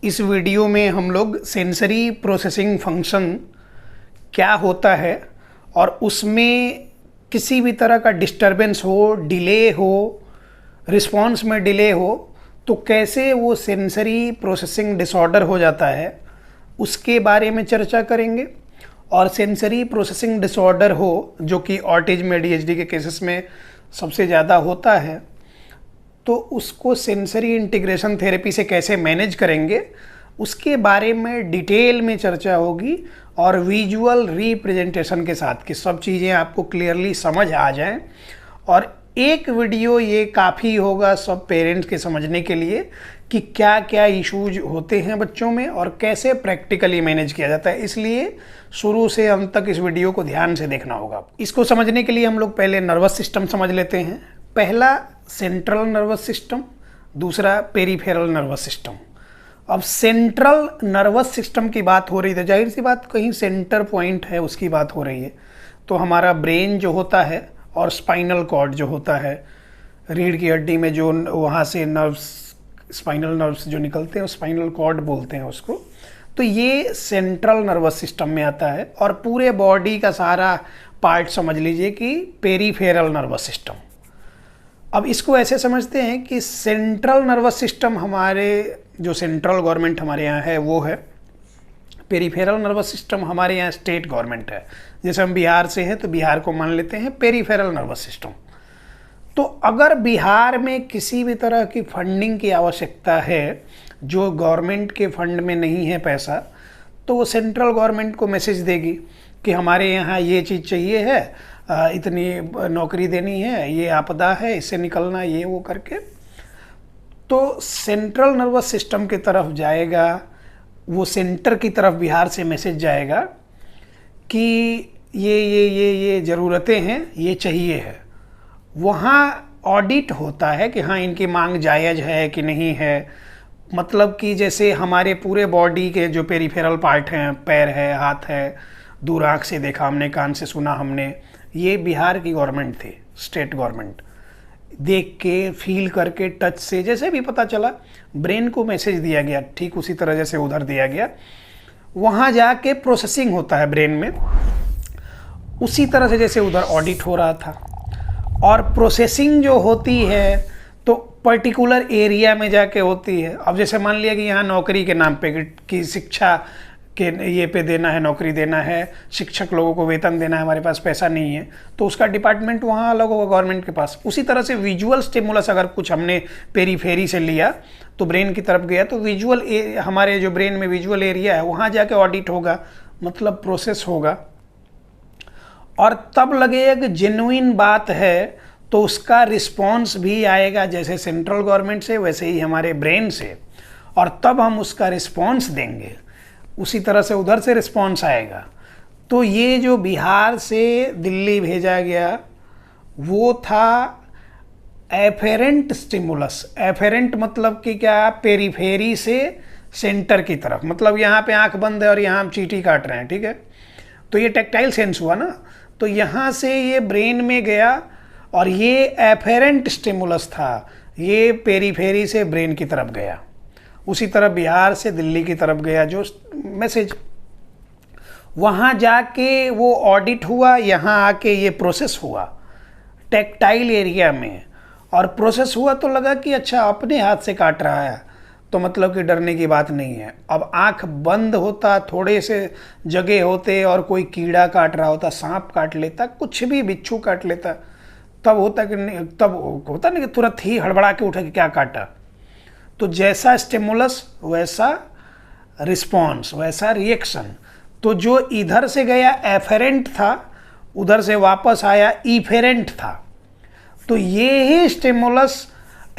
इस वीडियो में हम लोग सेंसरी प्रोसेसिंग फंक्शन क्या होता है और उसमें किसी भी तरह का डिस्टरबेंस हो, डिले हो, रिस्पॉन्स में डिले हो तो कैसे वो सेंसरी प्रोसेसिंग डिसऑर्डर हो जाता है उसके बारे में चर्चा करेंगे। और सेंसरी प्रोसेसिंग डिसऑर्डर हो जो कि ऑटिज्म ADHD के केसेस में सबसे ज़्यादा होता है, तो उसको सेंसरी इंटीग्रेशन थेरेपी से कैसे मैनेज करेंगे उसके बारे में डिटेल में चर्चा होगी और विजुअल रिप्रेजेंटेशन के साथ कि सब चीज़ें आपको क्लियरली समझ आ जाएं। और एक वीडियो ये काफ़ी होगा सब पेरेंट्स के समझने के लिए कि क्या क्या इश्यूज होते हैं बच्चों में और कैसे प्रैक्टिकली मैनेज किया जाता है। इसलिए शुरू से अंत तक इस वीडियो को ध्यान से देखना होगा। इसको समझने के लिए हम लोग पहले नर्वस सिस्टम समझ लेते हैं। पहला सेंट्रल नर्वस सिस्टम, दूसरा पेरिफेरल नर्वस सिस्टम। अब सेंट्रल नर्वस सिस्टम की बात हो रही है, जाहिर सी बात कहीं सेंटर पॉइंट है उसकी बात हो रही है। तो हमारा ब्रेन जो होता है और स्पाइनल कॉर्ड जो होता है, रीढ़ की हड्डी में जो वहाँ से नर्व्स, स्पाइनल नर्व्स जो निकलते हैं स्पाइनल कॉर्ड बोलते हैं उसको। तो ये सेंट्रल नर्वस सिस्टम में आता है। और पूरे बॉडी का सारा पार्ट समझ लीजिए कि पेरिफेरल नर्वस सिस्टम। अब इसको ऐसे समझते हैं कि सेंट्रल नर्वस सिस्टम हमारे जो सेंट्रल गवर्नमेंट हमारे यहाँ है वो है, पेरिफेरल नर्वस सिस्टम हमारे यहाँ स्टेट गवर्नमेंट है। जैसे हम बिहार से हैं तो बिहार को मान लेते हैं पेरिफेरल नर्वस सिस्टम। तो अगर बिहार में किसी भी तरह की फंडिंग की आवश्यकता है जो गवर्नमेंट के फंड में नहीं है पैसा, तो वो सेंट्रल गवर्नमेंट को मैसेज देगी कि हमारे यहाँ ये चीज़ चाहिए है, इतनी नौकरी देनी है, ये आपदा है, इससे निकलना, ये वो करके। तो सेंट्रल नर्वस सिस्टम की तरफ जाएगा, वो सेंटर की तरफ बिहार से मैसेज जाएगा कि ये ज़रूरतें हैं, ये चाहिए है। वहाँ ऑडिट होता है कि हाँ इनकी मांग जायज़ है कि नहीं है। मतलब कि जैसे हमारे पूरे बॉडी के जो पेरिफेरल पार्ट हैं, पैर है, हाथ है, दूर आँख से देखा हमने, कान से सुना हमने, ये बिहार की गवर्नमेंट थी, स्टेट गवर्नमेंट। देख के, फील करके, टच से जैसे भी पता चला, ब्रेन को मैसेज दिया गया, ठीक उसी तरह जैसे उधर दिया गया। वहाँ जाके प्रोसेसिंग होता है ब्रेन में, उसी तरह से जैसे उधर ऑडिट हो रहा था। और प्रोसेसिंग जो होती है तो पर्टिकुलर एरिया में जाके होती है। अब जैसे मान लिया कि यहाँ नौकरी के नाम पे कि शिक्षा के ये पे देना है, नौकरी देना है, शिक्षक लोगों को वेतन देना है, हमारे पास पैसा नहीं है, तो उसका डिपार्टमेंट वहाँ अलग होगा गवर्नमेंट के पास। उसी तरह से विजुअल स्टिमुलस अगर कुछ हमने पेरीफेरी से लिया तो ब्रेन की तरफ गया, तो विजुअल हमारे जो ब्रेन में विजुअल एरिया है वहाँ जाके ऑडिट होगा, मतलब प्रोसेस होगा। और तब लगेगा कि जेन्युइन बात है तो उसका रिस्पॉन्स भी आएगा, जैसे सेंट्रल गवर्नमेंट से वैसे ही हमारे ब्रेन से, और तब हम उसका रिस्पॉन्स देंगे। उसी तरह से उधर से रिस्पॉन्स आएगा। तो ये जो बिहार से दिल्ली भेजा गया वो था एफेरेंट स्टिमुलस। एफेरेंट मतलब कि क्या, पेरीफेरी से सेंटर की तरफ। मतलब यहाँ पे आंख बंद है और यहाँ हम चींटी काट रहे हैं, ठीक है, तो ये टेक्टाइल सेंस हुआ ना। तो यहाँ से ये ब्रेन में गया और ये एफेरेंट स्टिमुलस था, ये पेरीफेरी से ब्रेन की तरफ गया। उसी तरह बिहार से दिल्ली की तरफ गया जो मैसेज, वहाँ जाके वो ऑडिट हुआ, यहाँ आके ये प्रोसेस हुआ टेक्टाइल एरिया में। और प्रोसेस हुआ तो लगा कि अच्छा अपने हाथ से काट रहा है, तो मतलब कि डरने की बात नहीं है। अब आंख बंद होता, थोड़े से जगह होते और कोई कीड़ा काट रहा होता, सांप काट लेता, कुछ भी, बिच्छू काट लेता, तब होता कि नहीं, तब होता नहीं कि तुरंत ही हड़बड़ा के उठा कि क्या काटा। तो जैसा स्टिमुलस वैसा रिस्पॉन्स, वैसा रिएक्शन। तो जो इधर से गया एफेरेंट था, उधर से वापस आया इफेरेंट था। तो ये ही स्टिमुलस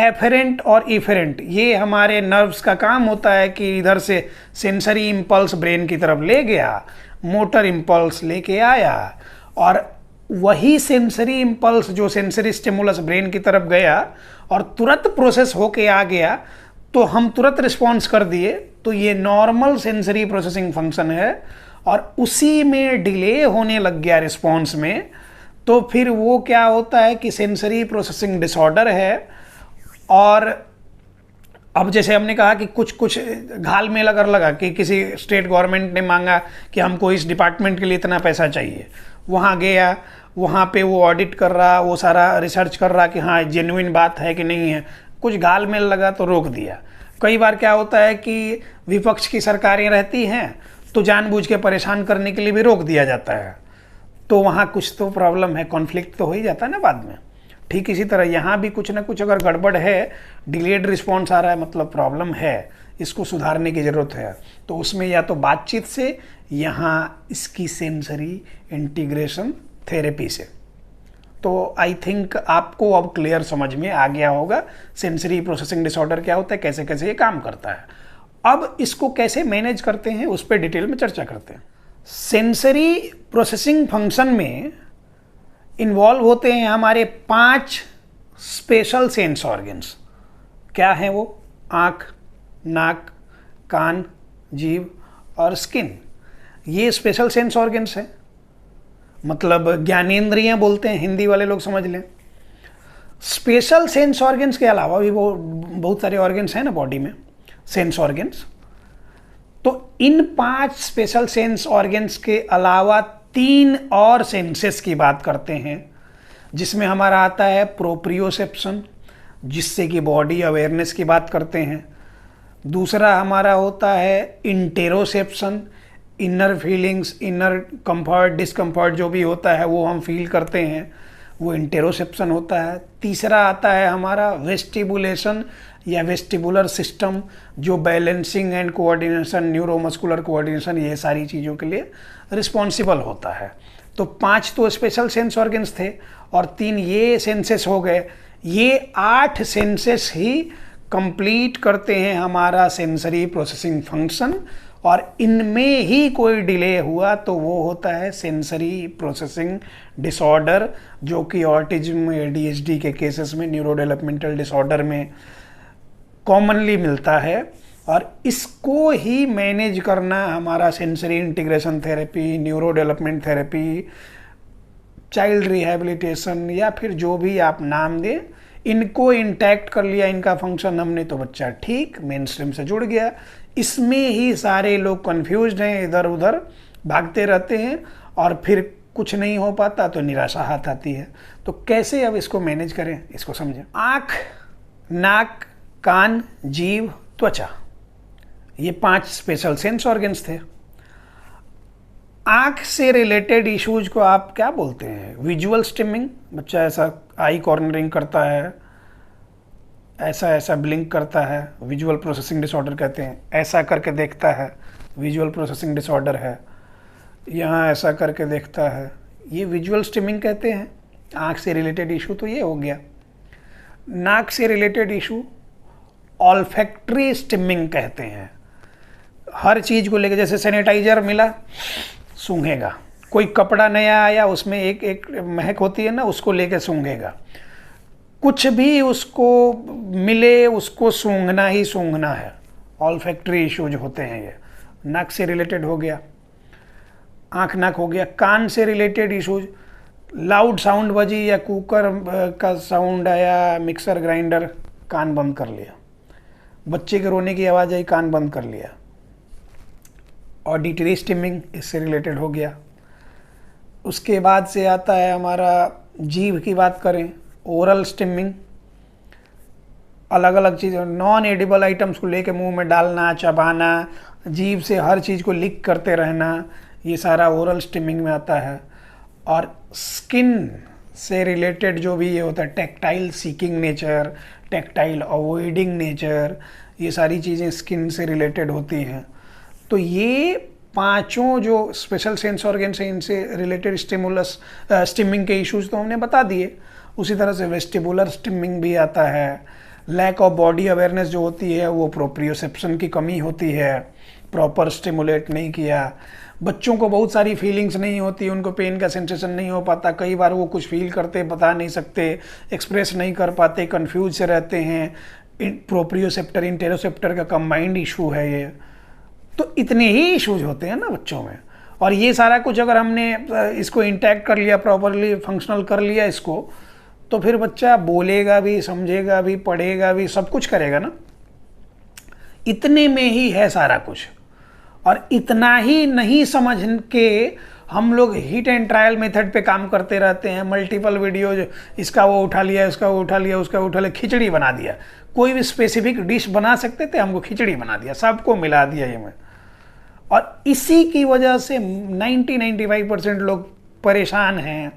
एफेरेंट और इफेरेंट, ये हमारे नर्व्स का काम होता है कि इधर से सेंसरी इम्पल्स ब्रेन की तरफ ले गया, मोटर इम्पल्स लेके आया, और वही सेंसरी इम्पल्स जो सेंसरी स्टिमुलस ब्रेन की तरफ गया और तुरंत प्रोसेस होके आ गया, तो हम तुरंत रिस्पॉन्स कर दिए। तो ये नॉर्मल सेंसरी प्रोसेसिंग फंक्शन है। और उसी में डिले होने लग गया रिस्पॉन्स में, तो फिर वो क्या होता है कि सेंसरी प्रोसेसिंग डिसऑर्डर है। और अब जैसे हमने कहा कि कुछ कुछ घाल मेल अगर लगा कि किसी स्टेट गवर्नमेंट ने मांगा कि हमको इस डिपार्टमेंट के लिए इतना पैसा चाहिए, वहाँ गया, वहाँ पे वो ऑडिट कर रहा, वो सारा रिसर्च कर रहा कि हाँ जेन्युइन बात है कि नहीं है, कुछ घाल मेल लगा तो रोक दिया। कई बार क्या होता है कि विपक्ष की सरकारें रहती हैं तो जानबूझ के परेशान करने के लिए भी रोक दिया जाता है, तो वहाँ कुछ तो प्रॉब्लम है, कॉन्फ्लिक्ट तो हो ही जाता है ना बाद में। ठीक इसी तरह यहाँ भी कुछ ना कुछ अगर गड़बड़ है, डिलेड रिस्पॉन्स आ रहा है, मतलब प्रॉब्लम है, इसको सुधारने की ज़रूरत है, तो उसमें या तो बातचीत से, यहाँ इसकी सेंसरी इंटीग्रेशन थेरेपी से। तो आई थिंक आपको अब क्लियर समझ में आ गया होगा सेंसरी प्रोसेसिंग डिसऑर्डर क्या होता है, कैसे कैसे ये काम करता है। अब इसको कैसे मैनेज करते हैं उस पर डिटेल में चर्चा करते हैं। सेंसरी प्रोसेसिंग फंक्शन में इन्वॉल्व होते हैं हमारे 5 स्पेशल सेंस ऑर्गन्स। क्या हैं वो? आँख, नाक, कान, जीभ और स्किन। ये स्पेशल सेंस ऑर्गन्स हैं, मतलब ज्ञानेंद्रियां बोलते हैं, हिंदी वाले लोग समझ लें। स्पेशल सेंस ऑर्गन्स के अलावा भी वो बहुत सारे ऑर्गन्स हैं ना बॉडी में, सेंस ऑर्गन्स। तो इन 5 स्पेशल सेंस ऑर्गन्स के अलावा 3 और सेंसेस की बात करते हैं, जिसमें हमारा आता है प्रोप्रियोसेप्शन, जिससे कि बॉडी अवेयरनेस की बात करते हैं। दूसरा हमारा होता है interoception, inner feelings, inner comfort, discomfort जो भी होता है वो हम फील करते हैं, वो इंटेरोसेप्शन होता है। तीसरा आता है हमारा वेस्टिबुलेशन या वेस्टिबुलर सिस्टम, जो balancing and coordination, neuromuscular coordination, ये सारी चीज़ों के लिए रिस्पॉन्सिबल होता है। तो 5 तो स्पेशल सेंस ऑर्गन्स थे और 3 ये सेंसेस हो गए। ये 8 सेंसेस ही कंप्लीट करते हैं हमारा सेंसरी प्रोसेसिंग फंक्शन, और इनमें ही कोई डिले हुआ तो वो होता है सेंसरी प्रोसेसिंग डिसऑर्डर, जो कि ऑटिज्म, ADHD के केसेस में, न्यूरो डेवलपमेंटल डिसऑर्डर में कॉमनली मिलता है। और इसको ही मैनेज करना हमारा sensory integration therapy, neuro development therapy, child rehabilitation, या फिर जो भी आप नाम दें, इनको इंटैक्ट कर लिया इनका फंक्शन हमने तो बच्चा ठीक मेन स्ट्रीम से जुड़ गया। इसमें ही सारे लोग कंफ्यूज्ड हैं, इधर उधर भागते रहते हैं और फिर कुछ नहीं हो पाता तो निराशा हाथ आती है। तो कैसे अब इसको मैनेज करें, इसको समझें। आँख, नाक, कान, जीभ, त्वचा, ये 5 स्पेशल सेंस ऑर्गन्स थे। आँख से रिलेटेड इश्यूज को आप क्या बोलते हैं? विजुअल स्टिमिंग, बच्चा ऐसा आई कॉर्नरिंग करता है, ऐसा ऐसा ब्लिंक करता है, विजुअल प्रोसेसिंग डिसऑर्डर कहते हैं। ऐसा करके देखता है, विजुअल प्रोसेसिंग डिसऑर्डर है। यहाँ ऐसा करके देखता है, ये विजुअल स्टिमिंग कहते हैं। आँख से रिलेटेड इशू तो ये हो गया। नाक से रिलेटेड इशू ऑल्फैक्टरी स्टिमिंग कहते हैं। हर चीज़ को लेकर, जैसे सैनिटाइजर मिला, सूंघेगा। कोई कपड़ा नया आया, उसमें एक महक होती है ना, उसको लेकर सूंघेगा। कुछ भी उसको मिले, उसको सूंघना ही सूंघना है। ऑल्फैक्टरी इश्यूज होते हैं ये। नाक से रिलेटेड हो गया, आँख नाक हो गया। कान से रिलेटेड इश्यूज, लाउड साउंड बजी या कुकर का साउंड आया, मिक्सर ग्राइंडर, कान बंद कर लिया। बच्चे के रोने की आवाज़ आई, कान बंद कर लिया। ऑडिटरी स्टिमिंग इससे रिलेटेड हो गया। उसके बाद से आता है हमारा जीभ की बात करें, ओरल स्टिमिंग, अलग अलग चीज़, नॉन एडिबल आइटम्स को लेके मुंह में डालना, चबाना, जीभ से हर चीज़ को लिक करते रहना, ये सारा ओरल स्टिमिंग में आता है। और स्किन से रिलेटेड जो भी ये होता है, tactile seeking nature, tactile avoiding nature, ये सारी चीज़ें स्किन से रिलेटेड होती हैं। तो ये 5 जो स्पेशल सेंस ऑर्गन्स हैं, इनसे रिलेटेड स्टिमिंग के इश्यूज तो हमने बता दिए। उसी तरह से वेस्टिबुलर स्टिमिंग भी आता है। लैक ऑफ बॉडी अवेयरनेस जो होती है, वो प्रोप्रियोसेप्शन की कमी होती है, प्रॉपर स्टिमुलेट नहीं किया। बच्चों को बहुत सारी फीलिंग्स नहीं होती, उनको पेन का सेंसेशन नहीं हो पाता, कई बार वो कुछ फील करते बता नहीं सकते, एक्सप्रेस नहीं कर पाते, कंफ्यूज से रहते हैं। प्रोप्रियोसेप्टर इंटेरोसेप्टर का कंबाइंड इशू है ये। तो इतने ही इश्यूज होते हैं ना बच्चों में, और ये सारा कुछ अगर हमने इसको इंटैक्ट कर लिया, प्रॉपरली फंक्शनल कर लिया इसको, तो फिर बच्चा बोलेगा भी, समझेगा भी, पढ़ेगा भी, सब कुछ करेगा ना। इतने में ही है सारा कुछ। और इतना ही नहीं समझ के हम लोग हिट एंड ट्रायल मेथड पे काम करते रहते हैं। मल्टीपल वीडियोज, इसका वो उठा लिया, इसका वो उठा लिया, उसका उठा लिया, खिचड़ी बना दिया। कोई भी स्पेसिफिक डिश बना सकते थे, हमको खिचड़ी बना दिया, सबको मिला दिया ये में। और इसी की वजह से 90-95% लोग परेशान हैं,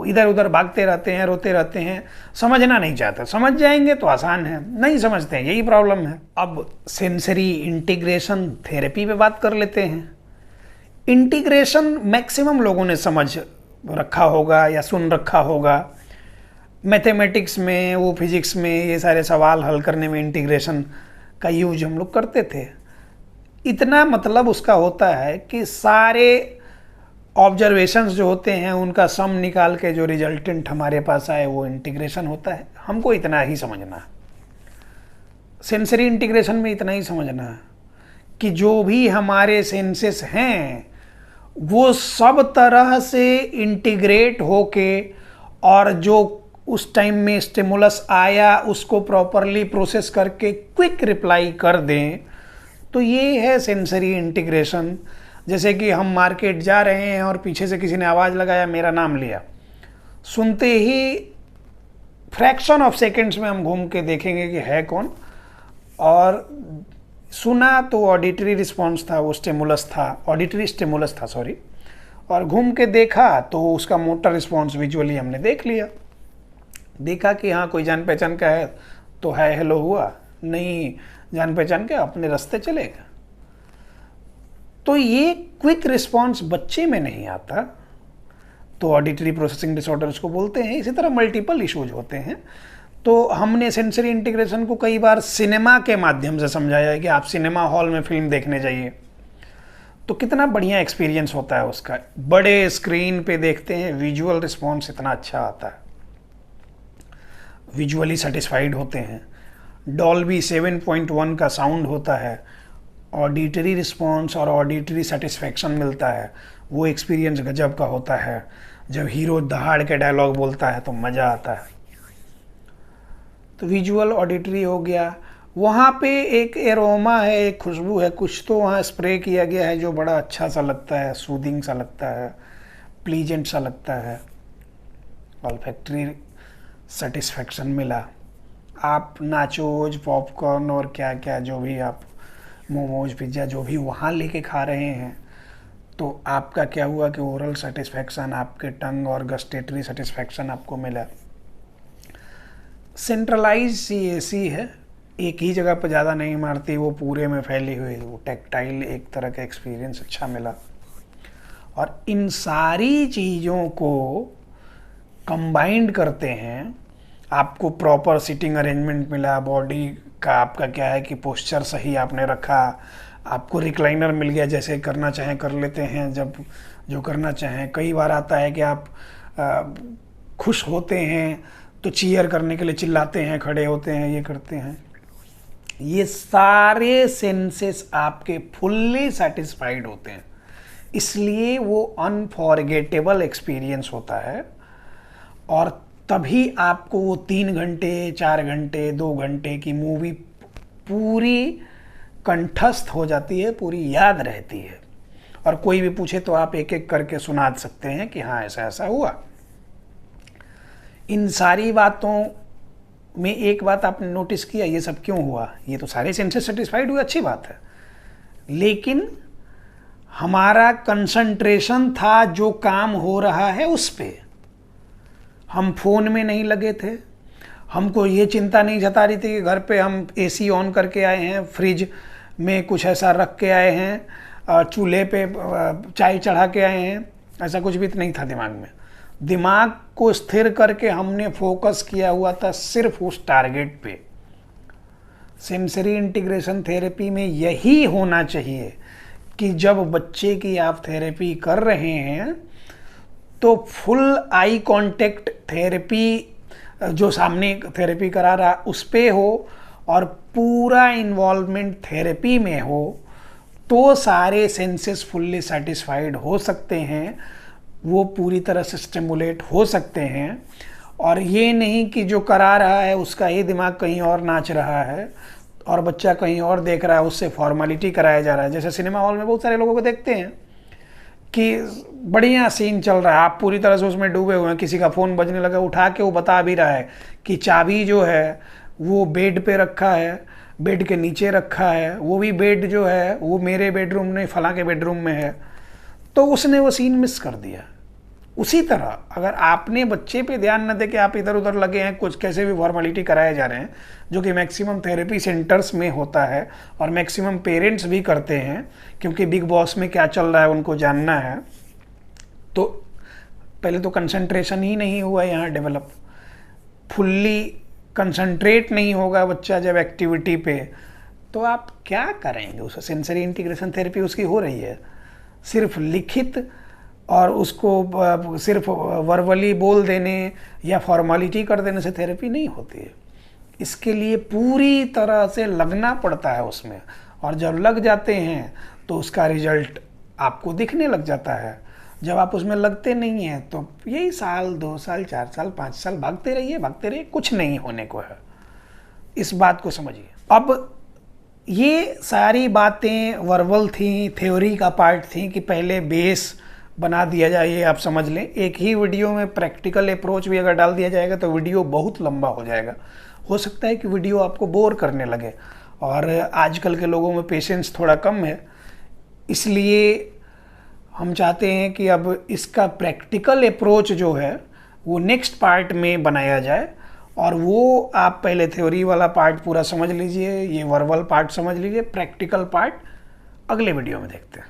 इधर उधर भागते रहते हैं, रोते रहते हैं, समझना नहीं चाहते। समझ जाएंगे तो आसान है, नहीं समझते हैं, यही प्रॉब्लम है। अब सेंसरी इंटीग्रेशन थेरेपी पे बात कर लेते हैं। इंटीग्रेशन मैक्सिमम लोगों ने समझ रखा होगा या सुन रखा होगा। मैथमेटिक्स में, वो फिजिक्स में, ये सारे सवाल हल करने में इंटीग्रेशन का यूज हम लोग करते थे। इतना मतलब उसका होता है कि सारे ऑब्जर्वेशंस जो होते हैं उनका सम निकाल के जो रिजल्टेंट हमारे पास आए वो इंटीग्रेशन होता है। हमको इतना ही समझना है, सेंसरी इंटीग्रेशन में इतना ही समझना है कि जो भी हमारे सेंसेस हैं वो सब तरह से इंटीग्रेट होके और जो उस टाइम में स्टिमुलस आया उसको प्रॉपरली प्रोसेस करके क्विक रिप्लाई कर दें, तो ये है सेंसरी इंटीग्रेशन। जैसे कि हम मार्केट जा रहे हैं और पीछे से किसी ने आवाज़ लगाया, मेरा नाम लिया, सुनते ही फ्रैक्शन ऑफ सेकेंड्स में हम घूम के देखेंगे कि है कौन, और सुना तो ऑडिटरी रिस्पॉन्स था, वो स्टिमुलस था, ऑडिटरी स्टिमुलस था सॉरी, और घूम के देखा तो उसका मोटर रिस्पॉन्स विजुअली हमने देख लिया। देखा कि हाँ कोई जान पहचान का है तो हाय हेलो हुआ, नहीं जान पहचान के अपने रास्ते चलेगा। तो ये क्विक रिस्पॉन्स बच्चे में नहीं आता, तो ऑडिटरी प्रोसेसिंग डिसऑर्डर इसको बोलते हैं। इसी तरह मल्टीपल इश्यूज होते हैं। तो हमने सेंसरी इंटीग्रेशन को कई बार सिनेमा के माध्यम से समझाया है कि आप सिनेमा हॉल में फिल्म देखने जाइए, तो कितना बढ़िया एक्सपीरियंस होता है उसका। बड़े स्क्रीन पे देखते हैं, विजुअल रिस्पॉन्स इतना अच्छा आता है, विजुअली सेटिस्फाइड होते हैं। डॉल्बी 7.1 का साउंड होता है, ऑडिटरी रिस्पॉन्स और ऑडिटरी सेटिस्फैक्शन मिलता है, वो एक्सपीरियंस गजब का होता है। जब हीरो दहाड़ के डायलॉग बोलता है तो मज़ा आता है। तो विजुअल ऑडिटरी हो गया। वहाँ पे एक एरोमा है, एक खुशबू है, कुछ तो वहाँ स्प्रे किया गया है जो बड़ा अच्छा सा लगता है, सूदिंग सा लगता है, प्लीजेंट सा लगता है, ऑल्फैक्टरी सेटिस्फैक्शन मिला। आप नाचोज, पॉपकॉर्न और क्या क्या जो भी आप मोमोज, पिज्ज़ा जो भी वहाँ लेके खा रहे हैं, तो आपका क्या हुआ कि ओरल सेटिस्फैक्शन, आपके टंग और गस्टेटरी सेटिस्फैक्शन आपको मिला। सेंट्रलाइज CAC है, एक ही जगह पर ज़्यादा नहीं मारती, वो पूरे में फैली हुई, वो टेक्टाइल एक तरह का एक्सपीरियंस अच्छा मिला। और इन सारी चीज़ों को कंबाइंड करते हैं, आपको प्रॉपर सिटिंग अरेंजमेंट मिला, बॉडी का आपका क्या है कि पोस्चर सही आपने रखा, आपको रिक्लाइनर मिल गया, जैसे करना चाहें कर लेते हैं, जब जो करना चाहें। कई बार आता है कि आप खुश होते हैं तो चीयर करने के लिए चिल्लाते हैं, खड़े होते हैं, ये करते हैं। ये सारे सेंसेस आपके फुल्ली सेटिस्फाइड होते हैं, इसलिए वो अनफॉरगेटेबल एक्सपीरियंस होता है। और तभी आपको वो 3 घंटे, 4 घंटे, 2 घंटे की मूवी पूरी कंठस्थ हो जाती है, पूरी याद रहती है। और कोई भी पूछे तो आप एक एक करके सुना सकते हैं कि हाँ ऐसा ऐसा हुआ। इन सारी बातों में एक बात आपने नोटिस किया, ये सब क्यों हुआ? ये तो सारे सेंसेस सेटिस्फाइड हुए, अच्छी बात है, लेकिन हमारा कंसंट्रेशन था जो काम हो रहा है उस पे। हम फोन में नहीं लगे थे, हमको ये चिंता नहीं जता रही थी कि घर पे हम AC ऑन करके आए हैं, फ्रिज में कुछ ऐसा रख के आए हैं, चूल्हे पे चाय चढ़ा के आए हैं, ऐसा कुछ भी नहीं था दिमाग में। दिमाग को स्थिर करके हमने फोकस किया हुआ था सिर्फ उस टारगेट पे। सेंसरी इंटीग्रेशन थेरेपी में यही होना चाहिए कि जब बच्चे की आप थेरेपी कर रहे हैं तो फुल आई कांटेक्ट थेरेपी, जो सामने थेरेपी करा रहा उस पे हो और पूरा इन्वॉल्वमेंट थेरेपी में हो, तो सारे सेंसेस फुल्ली सेटिस्फाइड हो सकते हैं, वो पूरी तरह से स्टिमुलेट हो सकते हैं। और ये नहीं कि जो करा रहा है उसका ही दिमाग कहीं और नाच रहा है और बच्चा कहीं और देख रहा है, उससे फॉर्मेलिटी कराया जा रहा है। जैसे सिनेमा हॉल में बहुत सारे लोगों को देखते हैं कि बढ़िया सीन चल रहा है, आप पूरी तरह से उसमें डूबे हुए हैं, किसी का फ़ोन बजने लगा, उठा के वो बता भी रहा है कि चाबी जो है वो बेड पे रखा है, बेड के नीचे रखा है, वो भी बेड जो है वो मेरे बेडरूम नहीं फलां के बेडरूम में है। तो उसने वो सीन मिस कर दिया। उसी तरह अगर आपने बच्चे पे ध्यान न दे के आप इधर उधर लगे हैं, कुछ कैसे भी फॉर्मेलिटी कराए जा रहे हैं, जो कि मैक्सिमम थेरेपी सेंटर्स में होता है और मैक्सिमम पेरेंट्स भी करते हैं, क्योंकि बिग बॉस में क्या चल रहा है उनको जानना है। तो पहले तो कंसंट्रेशन ही नहीं हुआ यहाँ डेवलप, फुल्ली कंसंट्रेट नहीं होगा बच्चा जब एक्टिविटी पे, तो आप क्या करेंगे उसे। सेंसरी इंटीग्रेशन थेरेपी उसकी हो रही है, सिर्फ लिखित और उसको सिर्फ वर्बली बोल देने या फॉर्मेलिटी कर देने से थेरेपी नहीं होती है। इसके लिए पूरी तरह से लगना पड़ता है उसमें, और जब लग जाते हैं तो उसका रिजल्ट आपको दिखने लग जाता है। जब आप उसमें लगते नहीं हैं तो यही साल 2 साल 4 साल 5 साल भागते रहिए, कुछ नहीं होने को है। इस बात को समझिए। अब ये सारी बातें वर्बल थी, थ्योरी का पार्ट थी कि पहले बेस बना दिया जाए, ये आप समझ लें। एक ही वीडियो में प्रैक्टिकल अप्रोच भी अगर डाल दिया जाएगा तो वीडियो बहुत लंबा हो जाएगा। हो सकता है कि वीडियो आपको बोर करने लगे, और आजकल के लोगों में पेशेंस थोड़ा कम है, इसलिए हम चाहते हैं कि अब इसका प्रैक्टिकल अप्रोच जो है वो नेक्स्ट पार्ट में बनाया जाए। और वो आप पहले थ्योरी वाला पार्ट पूरा समझ लीजिए, ये वर्बल पार्ट समझ लीजिए, प्रैक्टिकल पार्ट अगले वीडियो में देखते हैं।